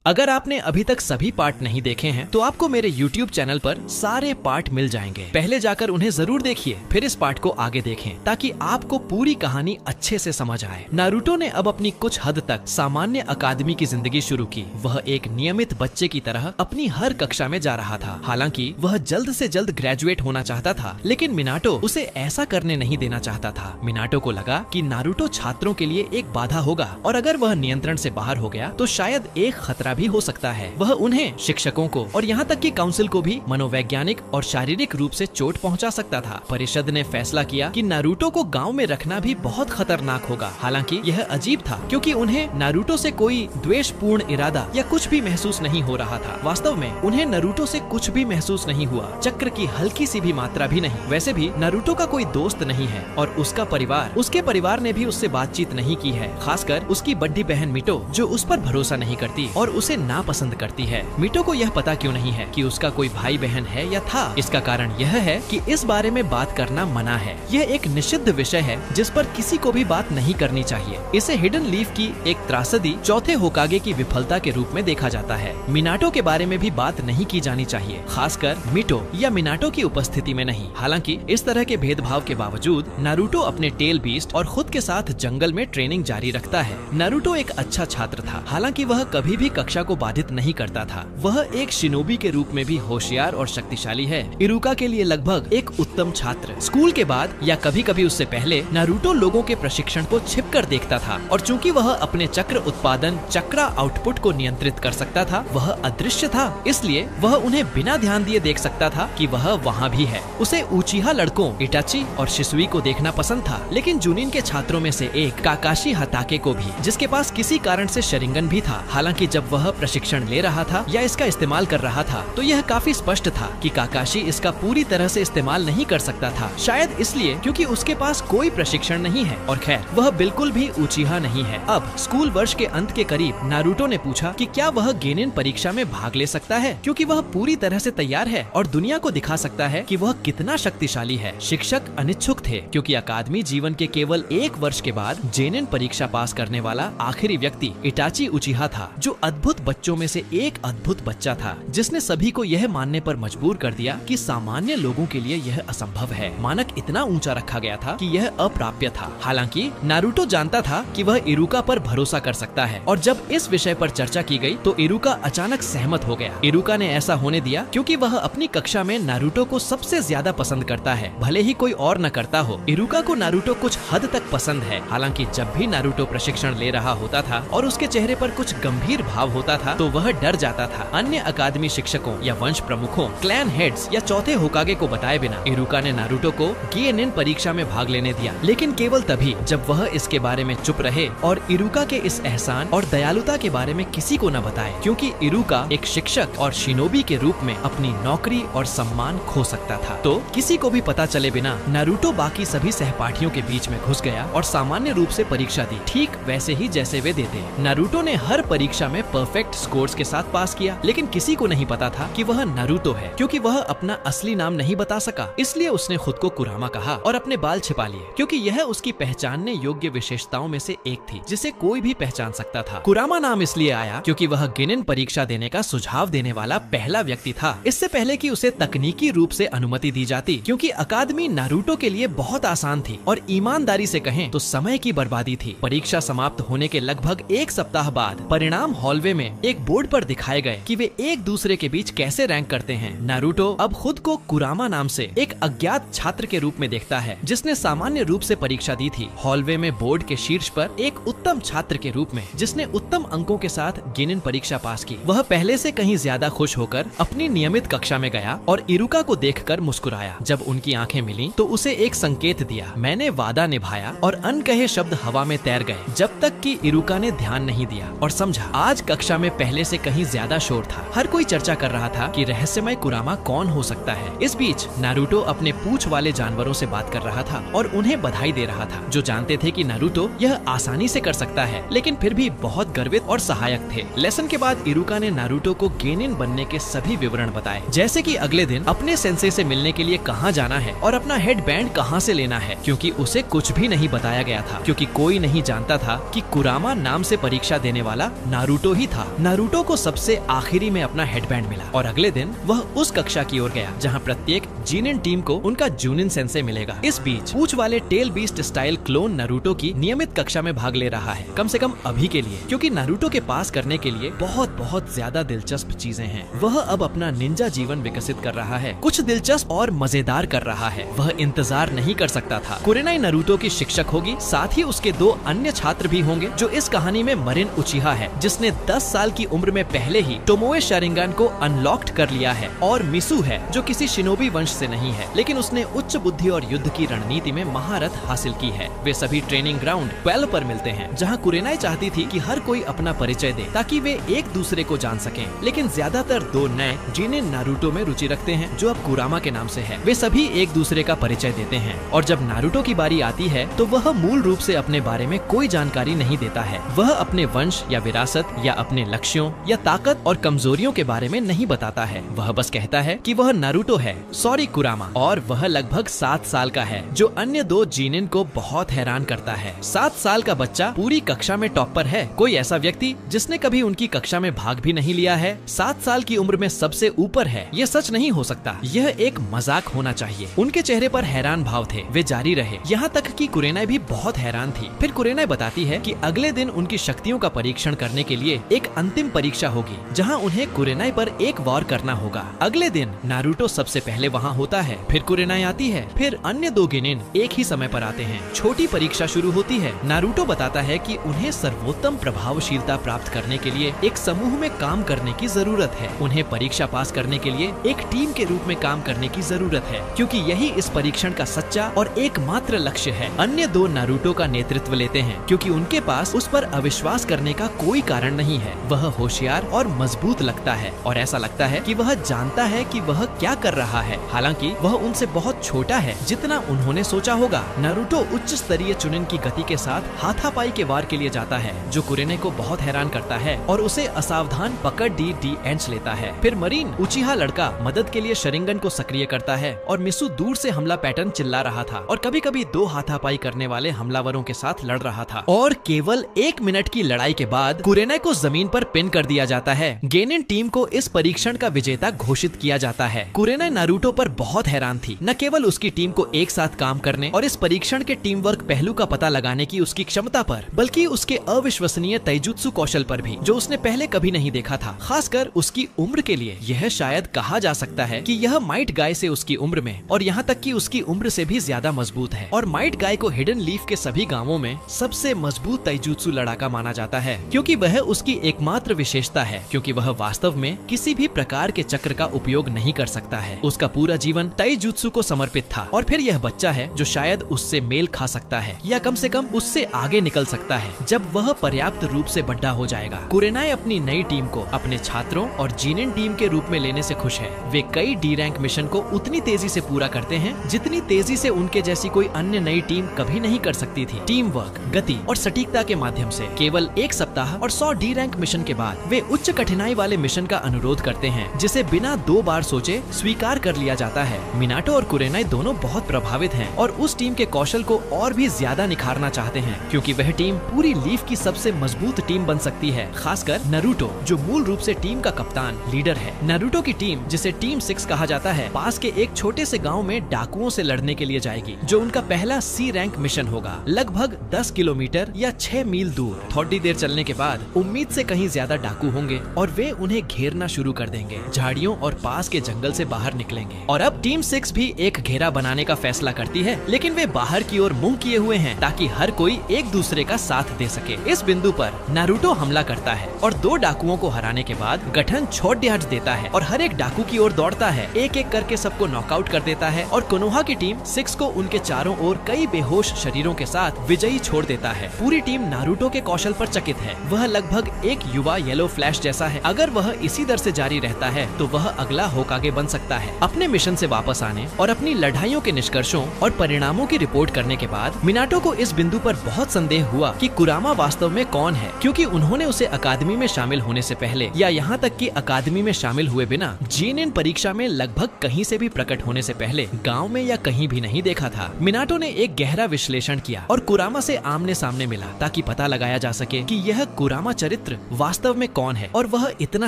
अगर आपने अभी तक सभी पार्ट नहीं देखे हैं तो आपको मेरे YouTube चैनल पर सारे पार्ट मिल जाएंगे। पहले जाकर उन्हें जरूर देखिए, फिर इस पार्ट को आगे देखें ताकि आपको पूरी कहानी अच्छे से समझ आए। नारुतो ने अब अपनी कुछ हद तक सामान्य अकादमी की जिंदगी शुरू की। वह एक नियमित बच्चे की तरह अपनी हर कक्षा में जा रहा था। हालांकि वह जल्द से जल्द ग्रेजुएट होना चाहता था, लेकिन मिनाटो उसे ऐसा करने नहीं देना चाहता था। मिनाटो को लगा कि नारुतो छात्रों के लिए एक बाधा होगा और अगर वह नियंत्रण से बाहर हो गया तो शायद एक खतरा भी हो सकता है। वह उन्हें, शिक्षकों को और यहाँ तक कि काउंसिल को भी मनोवैज्ञानिक और शारीरिक रूप से चोट पहुँचा सकता था। परिषद ने फैसला किया कि नारुतो को गांव में रखना भी बहुत खतरनाक होगा। हालांकि यह अजीब था क्योंकि उन्हें नारुतो से कोई द्वेषपूर्ण इरादा या कुछ भी महसूस नहीं हो रहा था। वास्तव में उन्हें नारुतो से कुछ भी महसूस नहीं हुआ, चक्र की हल्की सी भी मात्रा भी नहीं। वैसे भी नारुतो का कोई दोस्त नहीं है और उसके परिवार ने भी उससे बातचीत नहीं की है, खासकर उसकी बड़ी बहन मिटो जो उस पर भरोसा नहीं करती और उसे नापसंद करती है। मिटो को यह पता क्यों नहीं है कि उसका कोई भाई बहन है या था। इसका कारण यह है कि इस बारे में बात करना मना है। यह एक निषिद्ध विषय है जिस पर किसी को भी बात नहीं करनी चाहिए। इसे हिडन लीफ की एक त्रासदी चौथे होकागे की विफलता के रूप में देखा जाता है। मिनाटो के बारे में भी बात नहीं की जानी चाहिए, खासकर मिटो या मिनाटो की उपस्थिति में नहीं। हालांकि इस तरह के भेदभाव के बावजूद नारुतो अपने टेल बीस्ट और खुद के साथ जंगल में ट्रेनिंग जारी रखता है। नारुतो एक अच्छा छात्र था, हालांकि वह कभी भी कक्षा को बाधित नहीं करता था। वह एक शिनोबी के रूप में भी होशियार और शक्तिशाली है। इरुका के लिए लगभग एक उत्तम छात्र। स्कूल के बाद या कभी कभी उससे पहले नारुतो लोगों के प्रशिक्षण को छिपकर देखता था और चूंकि वह अपने चक्र उत्पादन चक्रा आउटपुट को नियंत्रित कर सकता था, वह अदृश्य था, इसलिए वह उन्हें बिना ध्यान दिए देख सकता था कि वह वहाँ भी है। उसे ऊचिहा लड़कों इटाची और शिसुई को देखना पसंद था, लेकिन जुनिन के छात्रों में से एक काकाशी हताके को भी, जिसके पास किसी कारण से शरिंगन भी था। हालांकि जब वह प्रशिक्षण ले रहा था या इसका इस्तेमाल कर रहा था तो यह काफी स्पष्ट था कि काकाशी इसका पूरी तरह से इस्तेमाल नहीं कर सकता था, शायद इसलिए क्योंकि उसके पास कोई प्रशिक्षण नहीं है और खैर वह बिल्कुल भी उचिहा नहीं है। अब स्कूल वर्ष के अंत के करीब नारुतो ने पूछा कि क्या वह गेनिन परीक्षा में भाग ले सकता है, क्योंकि वह पूरी तरह से तैयार है और दुनिया को दिखा सकता है कि वह कितना शक्तिशाली है। शिक्षक अनिच्छुक थे क्योंकि अकादमी जीवन के केवल एक वर्ष के बाद जेनिन परीक्षा पास करने वाला आखिरी व्यक्ति इटाची उचिहा था, जो अद्भुत बच्चों में से एक अद्भुत बच्चा था जिसने सभी को यह मानने पर मजबूर कर दिया कि सामान्य लोगों के लिए यह असंभव है। मानक इतना ऊंचा रखा गया था कि यह अप्राप्य था। हालांकि नारुतो जानता था कि वह इरुका पर भरोसा कर सकता है और जब इस विषय पर चर्चा की गई तो इरुका अचानक सहमत हो गया। इरुका ने ऐसा होने दिया क्योंकि वह अपनी कक्षा में नारुतो को सबसे ज्यादा पसंद करता है, भले ही कोई और न करता हो। इरुका को नारुतो कुछ हद तक पसंद है। हालांकि जब भी नारुतो प्रशिक्षण ले रहा होता था और उसके चेहरे पर कुछ गंभीर भाव होता था तो वह डर जाता था। अन्य अकादमी शिक्षकों या वंश प्रमुखों, क्लैन हेड्स या चौथे होकागे को बताए बिना इरुका ने नारुतो को गेनिन परीक्षा में भाग लेने दिया, लेकिन केवल तभी जब वह इसके बारे में चुप रहे और इरुका के इस एहसान और दयालुता के बारे में किसी को न बताए, क्योंकि इरुका एक शिक्षक और शिनोबी के रूप में अपनी नौकरी और सम्मान खो सकता था। तो किसी को भी पता चले बिना नारुतो बाकी सभी सहपाठियों के बीच में घुस गया और सामान्य रूप से परीक्षा दी, ठीक वैसे ही जैसे वे देते। नारुतो ने हर परीक्षा में परफेक्ट स्कोर्स के साथ पास किया, लेकिन किसी को नहीं पता था कि वह नारुतो है, क्योंकि वह अपना असली नाम नहीं बता सका। इसलिए उसने खुद को कुरामा कहा और अपने बाल छिपा लिए, क्योंकि यह उसकी पहचानने योग्य विशेषताओं में से एक थी जिसे कोई भी पहचान सकता था। कुरामा नाम इसलिए आया क्योंकि वह गेनिन परीक्षा देने का सुझाव देने वाला पहला व्यक्ति था, इससे पहले कि उसे तकनीकी रूप से अनुमति दी जाती, क्योंकि अकादमी नारुतो के लिए बहुत आसान थी और ईमानदारी से कहें तो समय की बर्बादी थी। परीक्षा समाप्त होने के लगभग एक सप्ताह बाद परिणाम हॉलवे में एक बोर्ड पर दिखाए गए कि वे एक दूसरे के बीच कैसे रैंक करते हैं। नारुतो अब खुद को कुरामा नाम से एक अज्ञात छात्र के रूप में देखता है जिसने सामान्य रूप से परीक्षा दी थी। हॉलवे में बोर्ड के शीर्ष पर एक उत्तम छात्र के रूप में जिसने उत्तम अंकों के साथ गेनिन परीक्षा पास की। वह पहले से कहीं ज्यादा खुश होकर अपनी नियमित कक्षा में गया और इरुका को देखकर मुस्कुराया। जब उनकी आंखें मिली तो उसे एक संकेत दिया, मैंने वादा निभाया, और अनकहे शब्द हवा में तैर गए जब तक कि इरुका ने ध्यान नहीं दिया और समझा। आज कक्षा में पहले से कहीं ज्यादा शोर था। हर कोई चर्चा कर रहा था कि रहस्यमय कुरामा कौन हो सकता है। इस बीच नारुतो अपने पूंछ वाले जानवरों से बात कर रहा था और उन्हें बधाई दे रहा था, जो जानते थे कि नारुतो यह आसानी से कर सकता है, लेकिन फिर भी बहुत गर्वित और सहायक थे। लेसन के बाद इरुका ने नारुतो को गेनिन बनने के सभी विवरण बताए, जैसे कि अगले दिन अपने सेंसे से मिलने के लिए कहाँ जाना है और अपना हेड बैंड कहाँ से लेना है, क्योंकि उसे कुछ भी नहीं बताया गया था, क्योंकि कोई नहीं जानता था कि कुरामा नाम से परीक्षा देने वाला नारुतो ही था। था। नारुतो को सबसे आखिरी में अपना हेडबैंड मिला और अगले दिन वह उस कक्षा की ओर गया जहाँ प्रत्येक जीनिन टीम को उनका जूनिन सेंसे मिलेगा। इस बीच पूंछ वाले tail beast style clone Naruto की नियमित कक्षा में भाग ले रहा है, कम से कम अभी के लिए, क्योंकि नारुतो के पास करने के लिए बहुत ज्यादा दिलचस्प चीजें हैं। वह अब अपना निंजा जीवन विकसित कर रहा है, कुछ दिलचस्प और मजेदार कर रहा है। वह इंतजार नहीं कर सकता था। कुरेनाई नारुतो की शिक्षक होगी, साथ ही उसके 2 अन्य छात्र भी होंगे जो इस कहानी में मरिन उचिहा है, जिसने 10 साल की उम्र में पहले ही टोमोए शारिंगान को अनलॉक्ड कर लिया है, और मिसू है जो किसी शिनोबी वंश से नहीं है, लेकिन उसने उच्च बुद्धि और युद्ध की रणनीति में महारत हासिल की है। वे सभी ट्रेनिंग ग्राउंड 12 पर मिलते हैं, जहाँ कुरेनाई चाहती थी कि हर कोई अपना परिचय दे ताकि वे एक दूसरे को जान सकें, लेकिन ज्यादातर 2 नए जिन्हें नारुतो में रुचि रखते हैं, जो अब कुरामा के नाम से है। वे सभी एक दूसरे का परिचय देते हैं, और जब नारुतो की बारी आती है तो वह मूल रूप से अपने बारे में कोई जानकारी नहीं देता है। वह अपने वंश या विरासत या अपने लक्ष्यों या ताकत और कमजोरियों के बारे में नहीं बताता है। वह बस कहता है कि वह नारुतो है, सॉरी कुरामा, और वह लगभग 7 साल का है, जो अन्य 2 जीनिन को बहुत हैरान करता है। 7 साल का बच्चा पूरी कक्षा में टॉपर है। कोई ऐसा व्यक्ति जिसने कभी उनकी कक्षा में भाग भी नहीं लिया है 7 साल की उम्र में सबसे ऊपर है। यह सच नहीं हो सकता, यह एक मजाक होना चाहिए। उनके चेहरे पर हैरान भाव थे। वे जारी रहे, यहाँ तक कि कुरेनाई भी बहुत हैरान थी। फिर कुरेनाई बताती है कि अगले दिन उनकी शक्तियों का परीक्षण करने के लिए एक अंतिम परीक्षा होगी, जहाँ उन्हें कुरेनाई पर एक वार करना होगा। अगले दिन नारुतो सबसे पहले वहाँ होता है, फिर कुरेनाई आती है, फिर अन्य 2 गिनिन एक ही समय पर आते हैं। छोटी परीक्षा शुरू होती है। नारुतो बताता है कि उन्हें सर्वोत्तम प्रभावशीलता प्राप्त करने के लिए एक समूह में काम करने की जरूरत है। उन्हें परीक्षा पास करने के लिए एक टीम के रूप में काम करने की जरूरत है, क्योंकि यही इस परीक्षण का सच्चा और एकमात्र लक्ष्य है। अन्य 2 नारुतो का नेतृत्व लेते हैं, क्योंकि उनके पास उस पर अविश्वास करने का कोई कारण नहीं है। वह होशियार और मजबूत लगता है, और ऐसा लगता है कि वह जानता है कि वह क्या कर रहा है, हालांकि वह उनसे बहुत छोटा है जितना उन्होंने सोचा होगा। नारुतो उच्च स्तरीय चुनिन की गति के साथ हाथापाई के वार के लिए जाता है, जो कुरेने को बहुत हैरान करता है और उसे असावधान पकड़ डी एंच लेता है। फिर मरीन उचिहा लड़का मदद के लिए शरिंगन को सक्रिय करता है, और मिसू दूर से हमला पैटर्न चिल्ला रहा था और कभी कभी 2 हाथापाई करने वाले हमलावरों के साथ लड़ रहा था। और केवल 1 मिनट की लड़ाई के बाद कुरेने को जमीन पर पिन कर दिया जाता है। गेनिन टीम को इस परीक्षण का विजेता घोषित किया जाता है। कुरेने नारुतो पर बहुत हैरान थी, न केवल उसकी टीम को एक साथ काम करने और इस परीक्षण के टीम वर्क पहलू का पता लगाने की उसकी क्षमता पर, बल्कि उसके अविश्वसनीय तैजुत्सु कौशल पर भी, जो उसने पहले कभी नहीं देखा था। खासकर उसकी उम्र के लिए यह शायद कहा जा सकता है कि यह माइट गाय से उसकी उम्र में, और यहाँ तक कि उसकी उम्र से भी ज्यादा मजबूत है। और माइट गाय को हिडन लीफ के सभी गांवों में सबसे मजबूत तैजुत्सु लड़ाका माना जाता है, क्योंकि वह उसकी एकमात्र विशेषता है, क्योंकि वह वास्तव में किसी भी प्रकार के चक्र का उपयोग नहीं कर सकता है। उसका पूरा जीवन तैजुत्सु को समर्पित था। और फिर यह बच्चा है जो शायद उससे मेल खा सकता है, या कम से कम उससे आगे निकल सकता है जब वह पर्याप्त रूप से बड़ा हो जाएगा। कुरेनाई अपनी नई टीम को अपने छात्रों और जीनिन टीम के रूप में लेने से खुश है। वे कई डी रैंक मिशन को उतनी तेजी से पूरा करते हैं जितनी तेजी से उनके जैसी कोई अन्य नई टीम कभी नहीं कर सकती थी। टीम वर्क, गति और सटीकता के माध्यम से केवल 1 सप्ताह और 100 डी रैंक मिशन के बाद वे उच्च कठिनाई वाले मिशन का अनुरोध करते हैं, जिसे बिना 2 बार सोचे स्वीकार कर लिया जाता है। मिनाटो और कुरेनाई दोनों बहुत प्रभावित हैं और उस टीम के कौशल को और भी ज्यादा निखारना चाहते हैं, क्योंकि वह टीम पूरी लीफ की सबसे मजबूत टीम बन सकती है। खासकर नारुतो, जो मूल रूप से टीम का कप्तान लीडर है। नारुतो की टीम, जिसे टीम 6 कहा जाता है, पास के एक छोटे से गांव में डाकुओं से लड़ने के लिए जाएगी, जो उनका पहला सी रैंक मिशन होगा। लगभग 10 किलोमीटर या 6 मील दूर थोड़ी देर चलने के बाद उम्मीद से कहीं ज्यादा डाकू होंगे और वे उन्हें घेरना शुरू कर देंगे। झाड़ियों और पास के जंगल से बाहर निकलेंगे। और अब टीम 6 भी एक घेरा बनाने का फैसला करती है, लेकिन वे बाहर की ओर मुंह किए हुए हैं ताकि हर कोई एक दूसरे का साथ दे सके। इस बिंदु पर नारुतो हमला करता है और 2 डाकुओं को हराने के बाद गठन छोड़ देता है और हर एक डाकू की ओर दौड़ता है, एक एक करके सबको नॉकआउट कर देता है। और कोनोहा की टीम 6 को उनके चारों ओर कई बेहोश शरीरों के साथ विजयी छोड़ देता है। पूरी टीम नारुतो के कौशल पर चकित है। वह लगभग एक युवा येलो फ्लैश जैसा है। अगर वह इसी दर से जारी रहता है तो वह अगला होकागे बन सकता है। अपने मिशन से वापस आने और अपनी लड़ाइयों के निष्कर्षों और परिणामों की रिपोर्ट करने के बाद मिनाटो को इस बिंदु पर बहुत संदेह हुआ कि कुरामा वास्तव में कौन है, क्योंकि उन्होंने उसे अकादमी में शामिल होने से पहले या यहाँ तक कि अकादमी में शामिल हुए बिना जीनिन परीक्षा में लगभग कहीं से भी प्रकट होने से पहले गांव में या कहीं भी नहीं देखा था। मिनाटो ने एक गहरा विश्लेषण किया और कुरामा से आमने सामने मिला ताकि पता लगाया जा सके कि यह कुरामा चरित्र चक्र वास्तव में कौन है और वह इतना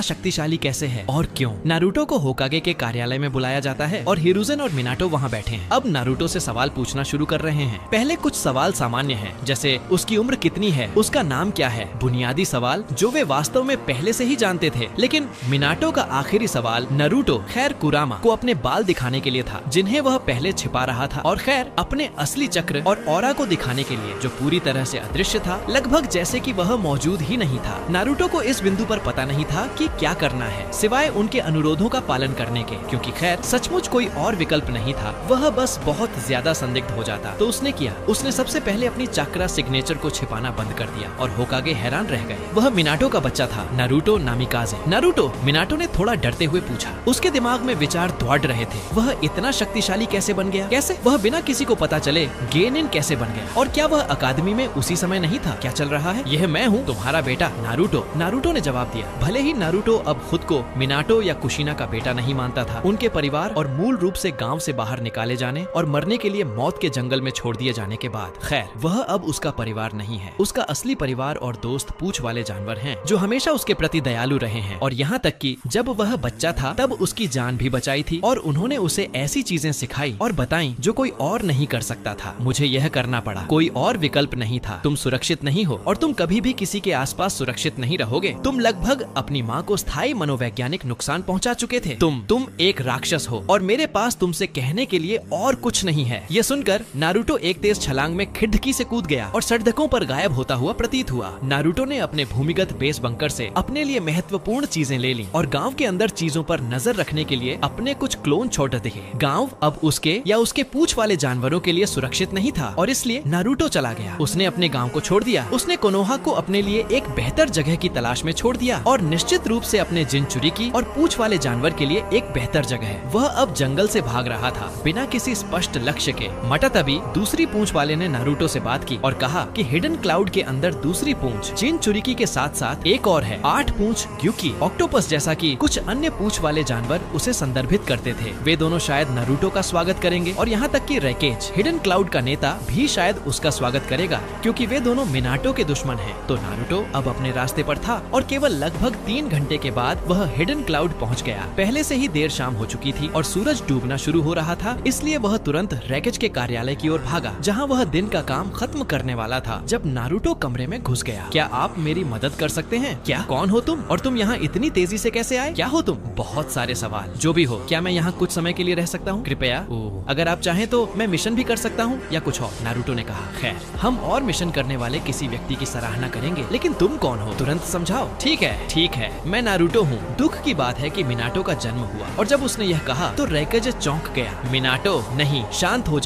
शक्तिशाली कैसे है और क्यों। नारुतो को होकागे के कार्यालय में बुलाया जाता है और हिरुzen और मिनाटो वहाँ बैठे हैं। अब नारुतो से सवाल पूछना शुरू कर रहे हैं। पहले कुछ सवाल सामान्य हैं, जैसे उसकी उम्र कितनी है, उसका नाम क्या है, बुनियादी सवाल जो वे वास्तव में पहले से ही जानते थे। लेकिन मिनाटो का आखिरी सवाल नारुतो खैर कुरामा को अपने बाल दिखाने के लिए था, जिन्हें वह पहले छिपा रहा था, और खैर अपने असली चक्र और ऑरा को दिखाने के लिए, जो पूरी तरह से अदृश्य था, लगभग जैसे कि वह मौजूद ही नहीं था। नारुतो को इस बिंदु पर पता नहीं था कि क्या करना है, सिवाय उनके अनुरोधों का पालन करने के, क्योंकि खैर सचमुच कोई और विकल्प नहीं था। वह बस बहुत ज्यादा संदिग्ध हो जाता। तो उसने किया, उसने सबसे पहले अपनी चाक्रा सिग्नेचर को छिपाना बंद कर दिया और होकागे हैरान रह गए। वह मिनाटो का बच्चा था, नारुतो नामिकाजे। नारुतो, मिनाटो ने थोड़ा डरते हुए पूछा। उसके दिमाग में विचार दौड़ रहे थे। वह इतना शक्तिशाली कैसे बन गया? कैसे वह बिना किसी को पता चले गेनिन कैसे बन गया? और क्या वह अकादमी में उसी समय नहीं था? क्या चल रहा है? यह मैं हूँ, तुम्हारा बेटा नारुतो। नारुतो ने जवाब दिया। भले ही नारुतो अब खुद को मिनाटो या कुशिना का बेटा नहीं मानता था, उनके परिवार और मूल रूप से गांव से बाहर निकाले जाने और मरने के लिए मौत के जंगल में छोड़ दिए जाने के बाद, खैर वह अब उसका परिवार नहीं है। उसका असली परिवार और दोस्त पूंछ वाले जानवर हैं, जो हमेशा उसके प्रति दयालु रहे हैं, और यहाँ तक कि जब वह बच्चा था तब उसकी जान भी बचाई थी, और उन्होंने उसे ऐसी चीजें सिखाई और बताई जो कोई और नहीं कर सकता था। मुझे यह करना पड़ा, कोई और विकल्प नहीं था। तुम सुरक्षित नहीं हो और तुम कभी भी किसी के आसपास सुरक्षित नहीं रहोगे। तुम लगभग अपनी माँ को स्थायी मनोवैज्ञानिक नुकसान पहुँचा चुके थे। तुम एक राक्षस हो और मेरे पास तुमसे कहने के लिए और कुछ नहीं है। ये सुनकर नारुतो एक तेज छलांग में खिड़की से कूद गया और सड़कों पर गायब होता हुआ प्रतीत हुआ। नारुतो ने अपने भूमिगत बेस बंकर से अपने लिए महत्वपूर्ण चीजें ले ली और गांव के अंदर चीजों पर नजर रखने के लिए अपने कुछ क्लोन छोड़ दिए। गांव अब उसके या उसके पूंछ वाले जानवरों के लिए सुरक्षित नहीं था और इसलिए नारुतो चला गया। उसने अपने गांव को छोड़ दिया। उसने कोनोहा को अपने लिए एक बेहतर जगह की तलाश में छोड़ दिया और निश्चित रूप से अपने जिनचुरिकी और पूंछ वाले जानवर के लिए एक बेहतर जगह। वह अब जंगल से भाग रहा था बिना किसी स्पष्ट लक्ष्य के। मटातबी दूसरी पूंछ वाले ने नारुतो से बात की और कहा कि हिडन क्लाउड के अंदर दूसरी पूंछ जिनचुरिकी के साथ साथ एक और है, 8 पूंछ ग्यूकी ऑक्टोपस जैसा कि कुछ अन्य पूंछ वाले जानवर उसे संदर्भित करते थे। वे दोनों शायद नारुतो का स्वागत करेंगे और यहाँ तक कि रैकेज हिडन क्लाउड का नेता भी शायद उसका स्वागत करेगा, क्योंकि वे दोनों मिनाटो के दुश्मन हैं। तो नारुतो अब अपने रास्ते पर था और केवल लगभग 3 घंटे के बाद वह हिडन क्लाउड पहुँच गया। पहले से ही देर शाम हो चुकी थी और सूरज डूबना शुरू हो रहा था, इसलिए वह तुरंत रैकेज के कार्यालय की ओर भागा, जहाँ वह दिन का काम खत्म करने वाला था जब नारुतो कमरे में घुस गया। क्या आप मेरी मदद कर सकते हैं? क्या? कौन हो तुम और तुम यहाँ इतनी तेजी से कैसे आए? क्या हो तुम? बहुत सारे सवाल। जो भी हो, क्या मैं यहाँ कुछ समय के लिए रह सकता हूँ? कृपया। अगर आप चाहें तो मैं मिशन भी कर सकता हूँ या कुछ और, नारुतो ने कहा। खैर, हम और मिशन करने वाले किसी व्यक्ति की सराहना करेंगे, लेकिन तुम कौन हो? तुरंत समझाओ। ठीक है, मैं नारुतो हूँ। दुख की बात है कि मिनाटो का जन्म हुआ, और जब उसने यह कहा तो रैकेज चौंक गया। मिनाटो, नहीं, शांत हो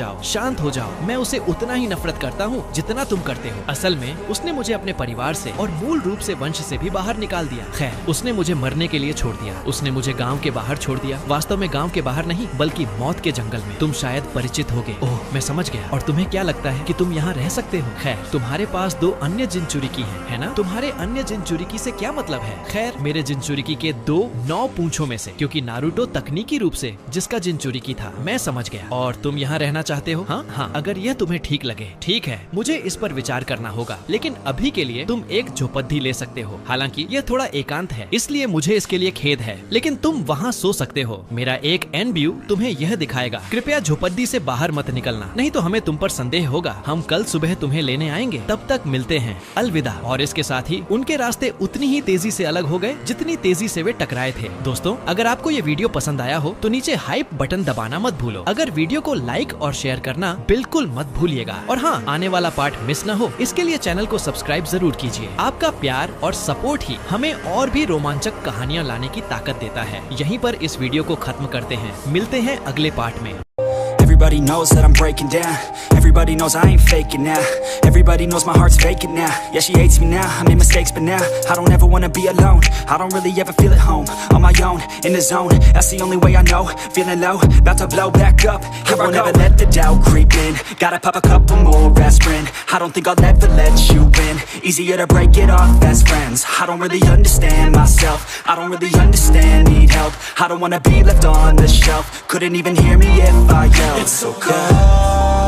जाओ। मैं उसे उतना ही नफरत करता हूँ जितना तुम करते हो। असल में उसने मुझे अपने परिवार से और मूल रूप से वंश से भी बाहर निकाल दिया। खैर, उसने मुझे मरने के लिए छोड़ दिया। उसने मुझे गांव के बाहर छोड़ दिया। वास्तव में गांव के बाहर नहीं, बल्कि मौत के जंगल में। तुम शायद परिचित होगे। ओह, मैं समझ गया। और तुम्हें क्या लगता है कि तुम यहाँ रह सकते हो? खैर, तुम्हारे पास 2 अन्य जिनचुरिकी हैं, है ना? तुम्हारे अन्य जिनचुरिकी से क्या मतलब है? खैर, मेरे जिनचुरिकी के 2 9 पूंछों में से, क्योंकि नारुतो तकनीकी रूप से जिसका जिनचुरिकी था। मैं समझ गया। और तुम यहाँ रहना चाहते हो? हाँ, अगर यह तुम्हें ठीक लगे। ठीक है, मुझे इस पर विचार करना होगा, लेकिन अभी के लिए तुम एक झोपड़ी ले सकते हो। हालांकि यह थोड़ा एकांत है, इसलिए मुझे इसके लिए खेद है, लेकिन तुम वहाँ सो सकते हो। मेरा एक एनबीयू तुम्हें यह दिखाएगा। कृपया झोपड़ी से बाहर मत निकलना, नहीं तो हमें तुम पर संदेह होगा। हम कल सुबह तुम्हें लेने आएंगे। तब तक मिलते हैं। अलविदा। और इसके साथ ही उनके रास्ते उतनी ही तेजी से अलग हो गए जितनी तेजी से वे टकराए थे। दोस्तों, अगर आपको ये वीडियो पसंद आया हो तो नीचे हाइप बटन दबाना मत भूलो। अगर वीडियो को लाइक और शेयर करना बिल्कुल मत भूलिएगा। और हाँ, आने वाला पार्ट मिस न हो, इसके लिए चैनल को सब्सक्राइब जरूर कीजिए। आपका प्यार और सपोर्ट ही हमें और भी रोमांचक कहानियाँ लाने की ताकत देता है। यहीं पर इस वीडियो को खत्म करते हैं। मिलते हैं अगले पार्ट में। Everybody knows that I'm breaking down. Everybody knows I ain't faking now. Everybody knows my heart's vacant now. Yeah, she hates me now, I made mistakes but now I don't ever wanna be alone. I don't really ever feel at home. On my own, in the zone, that's the only way I know. Feeling low, about to blow back up. Here I won't ever let the doubt creep in. Gotta pop a couple more aspirin. I don't think I'll ever let you in. Easier to break it off best friends. I don't really understand myself. I don't really understand, need help. I don't wanna be left on the shelf. Couldn't even hear me if I yelled. It's so cold